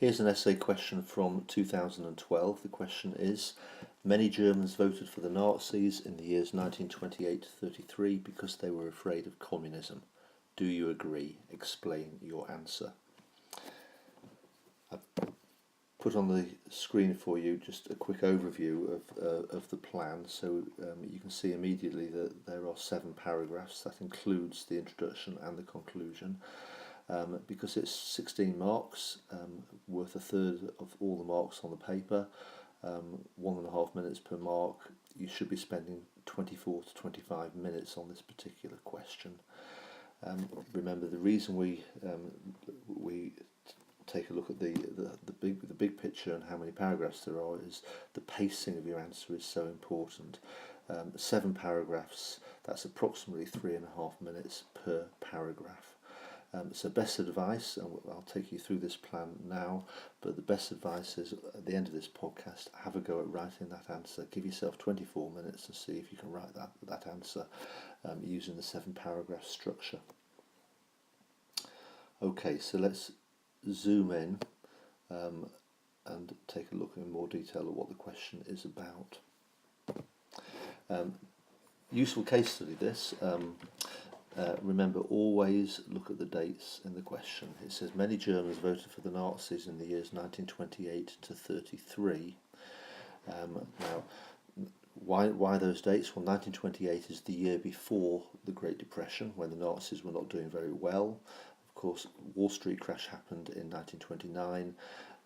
Here's an essay question from 2012. The question is, many Germans voted for the Nazis in the years 1928 to 33 because they were afraid of communism. Do you agree? Explain your answer. I've put on the screen for you just a quick overview of the plan, so you can see immediately that there are 7 paragraphs. That includes the introduction and the conclusion. Because it's 16 marks, worth a third of all the marks on the paper, 1.5 minutes per mark, you should be spending 24 to 25 minutes on this particular question. Remember, the reason we take a look at the big picture and how many paragraphs there are is the pacing of your answer is so important. 7 paragraphs, that's approximately 3.5 minutes per paragraph. So best advice, and I'll take you through this plan now, but the best advice is at the end of this podcast, have a go at writing that answer. Give yourself 24 minutes and see if you can write that answer using the 7 paragraph structure. Okay, so let's zoom in and take a look in more detail at what the question is about. Useful case study this. Remember, always look at the dates in the question. It says many Germans voted for the Nazis in the years 1928 to 33. Now, why those dates? Well, 1928 is the year before the Great Depression, when the Nazis were not doing very well. Of course, Wall Street crash happened in 1929,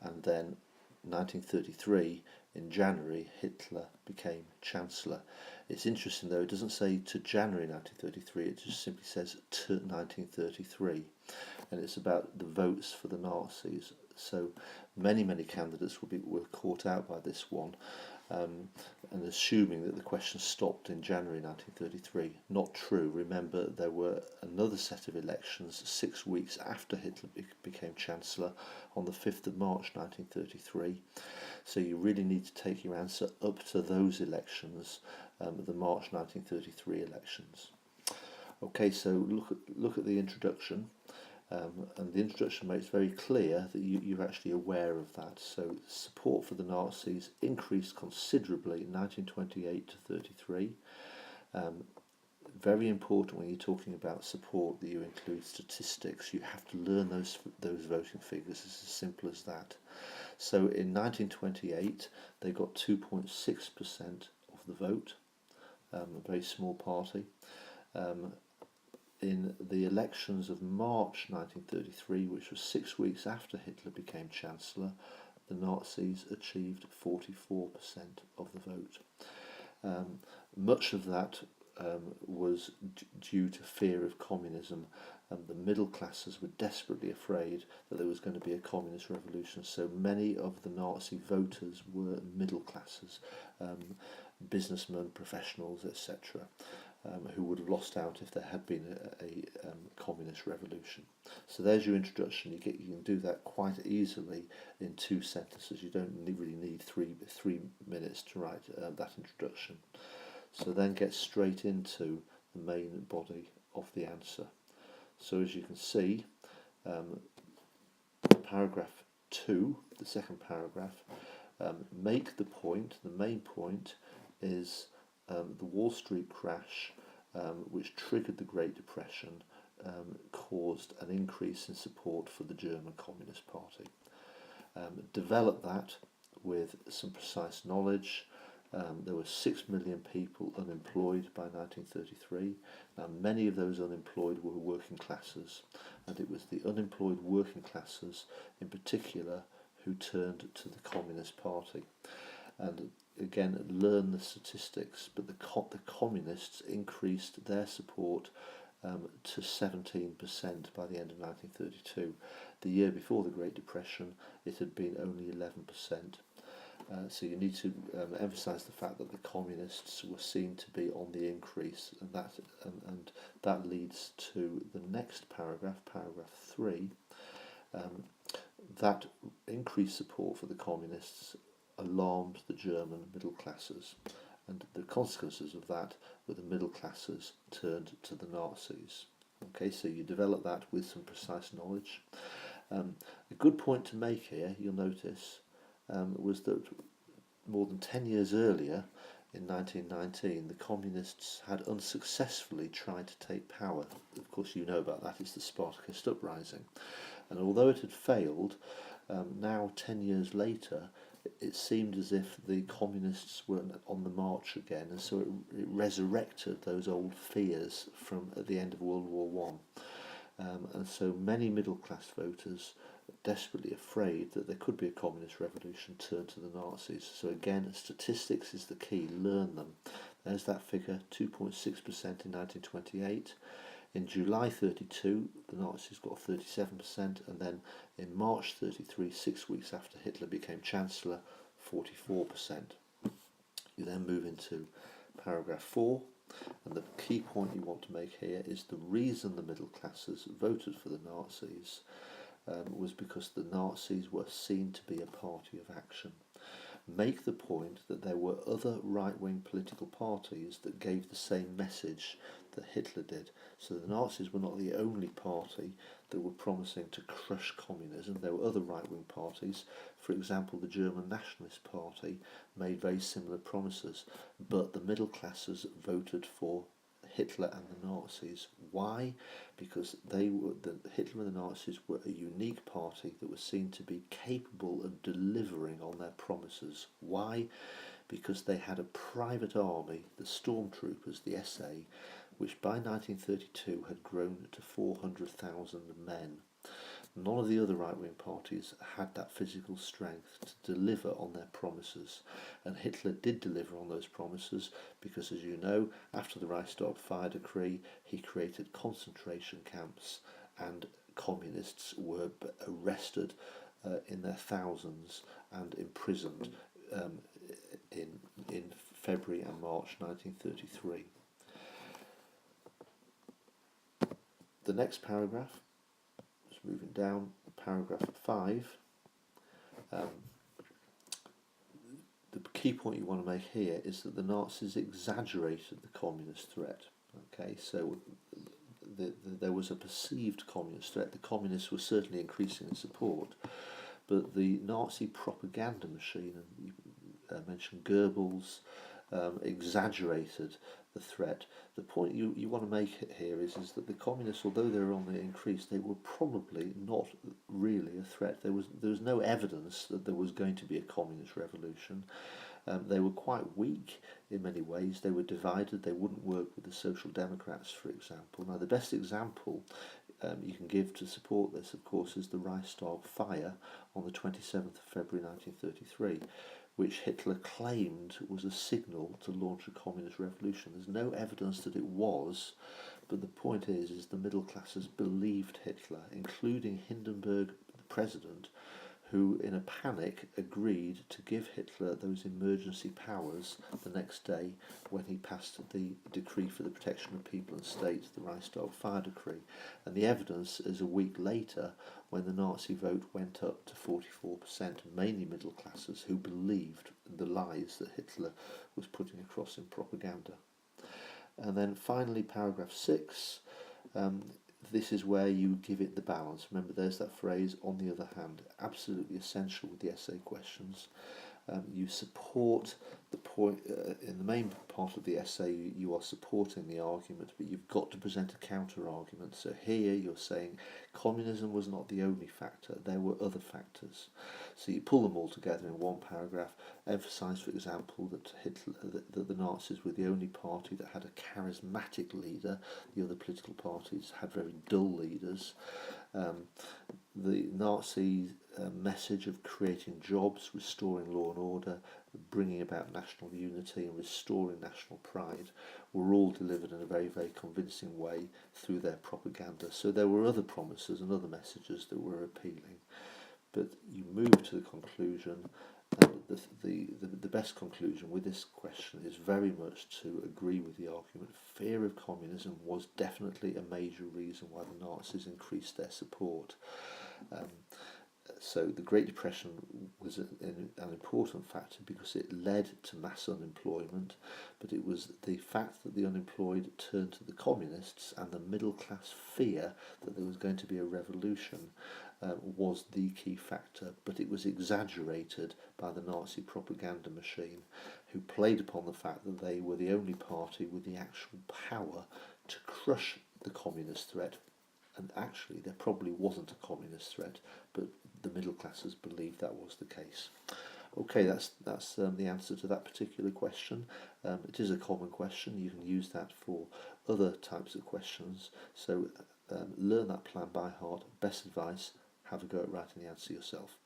and then 1933, in January, Hitler became Chancellor. It's interesting though, it doesn't say to January 1933, it just simply says to 1933, and it's about the votes for the Nazis. So many candidates were caught out by this one, and assuming that the question stopped in January 1933. Not true. Remember, there were another set of elections 6 weeks after Hitler became Chancellor on the 5th of March 1933. So you really need to take your answer up to those elections, the March 1933 elections. Okay, so look at the introduction. And the introduction makes very clear that you're actually aware of that. So support for the Nazis increased considerably in 1928 to 33. Very important when you're talking about support that you include statistics. You have to learn those voting figures. It's as simple as that. So in 1928 they got 2.6% of the vote, a very small party. In the elections of March 1933, which was 6 weeks after Hitler became Chancellor, the Nazis achieved 44% of the vote. Much of that was due to fear of communism, and the middle classes were desperately afraid that there was going to be a communist revolution. So many of the Nazi voters were middle classes, businessmen, professionals, etc., who would have lost out if there had been a communist revolution. So there's your introduction. You can do that quite easily in 2 sentences. You don't really need three minutes to write that introduction. So then get straight into the main body of the answer. So as you can see, paragraph 2, the second paragraph, make the point. The main point is the Wall Street crash, which triggered the Great Depression, caused an increase in support for the German Communist Party. Develop that with some precise knowledge. There were 6 million people unemployed by 1933. Now, many of those unemployed were working classes, and it was the unemployed working classes in particular who turned to the Communist Party. And again, learn the statistics, but the communists increased their support to 17% by the end of 1932. The year before the Great Depression, it had been only 11%. So you need to emphasise the fact that the communists were seen to be on the increase, and that leads to the next paragraph, paragraph 3. That increased support for the communists alarmed the German middle classes, and the consequences of that were the middle classes turned to the Nazis. Okay, so you develop that with some precise knowledge. A good point to make here, you'll notice, was that more than 10 years earlier, in 1919, the communists had unsuccessfully tried to take power. Of course, you know about that. It's the Spartacist uprising. And although it had failed, now 10 years later, it seemed as if the communists were on the march again, and so it resurrected those old fears from at the end of World War One. And so many middle-class voters, desperately afraid that there could be a communist revolution, turned to the Nazis. So again, statistics is the key. Learn them. There's that figure, 2.6% in 1928. In July 32, the Nazis got 37%, and then in March 33, 6 weeks after Hitler became Chancellor, 44%. You then move into paragraph 4, and the key point you want to make here is the reason the middle classes voted for the Nazis was because the Nazis were seen to be a party of action. Make the point that there were other right-wing political parties that gave the same message that Hitler did. So the Nazis were not the only party that were promising to crush communism. There were other right-wing parties. For example, the German Nationalist Party made very similar promises, but the middle classes voted for Hitler and the Nazis. Why? Because Hitler and the Nazis were a unique party that was seen to be capable of delivering on their promises. Why? Because they had a private army, the stormtroopers, the SA, which by 1932 had grown to 400,000 men. None of the other right-wing parties had that physical strength to deliver on their promises. And Hitler did deliver on those promises because, as you know, after the Reichstag fire decree, he created concentration camps, and communists were arrested in their thousands and imprisoned in February and March 1933. The next paragraph, moving down, paragraph 5, the key point you want to make here is that the Nazis exaggerated the communist threat. Okay, so there was a perceived communist threat. The communists were certainly increasing in support, but the Nazi propaganda machine, and you mentioned Goebbels, exaggerated the threat. The point you want to make here is that the communists, although they were on the increase, they were probably not really a threat. There was no evidence that there was going to be a communist revolution. They were quite weak in many ways. They were divided. They wouldn't work with the Social Democrats, for example. Now, the best example you can give to support this, of course, is the Reichstag fire on the 27th of February 1933. Which Hitler claimed was a signal to launch a communist revolution. There's no evidence that it was, but the point is the middle classes believed Hitler, including Hindenburg, the president, who in a panic agreed to give Hitler those emergency powers the next day when he passed the decree for the protection of people and state, the Reichstag fire decree. And the evidence is a week later when the Nazi vote went up to 44%, mainly middle classes who believed the lies that Hitler was putting across in propaganda. And then finally, paragraph 6, this is where you give it the balance. Remember, there's that phrase, on the other hand, absolutely essential with the essay questions. You support the point, in the main part of the essay you are supporting the argument, but you've got to present a counter-argument. So here you're saying communism was not the only factor, there were other factors. So you pull them all together in one paragraph, emphasise, for example, that that the Nazis were the only party that had a charismatic leader. The other political parties had very dull leaders. The Nazi message of creating jobs, restoring law and order, bringing about national unity and restoring national pride were all delivered in a very, very convincing way through their propaganda. So there were other promises and other messages that were appealing. But you move to the conclusion. The best conclusion with this question is very much to agree with the argument. Fear of communism was definitely a major reason why the Nazis increased their support. So the Great Depression was an important factor because it led to mass unemployment, but it was the fact that the unemployed turned to the communists and the middle class fear that there was going to be a revolution was the key factor, but it was exaggerated by the Nazi propaganda machine, who played upon the fact that they were the only party with the actual power to crush the communist threat. And actually there probably wasn't a communist threat, but the middle classes believed that was the case. Okay, that's the answer to that particular question. It is a common question. You can use that for other types of questions. So learn that plan by heart. Best advice, have a go at writing the answer yourself.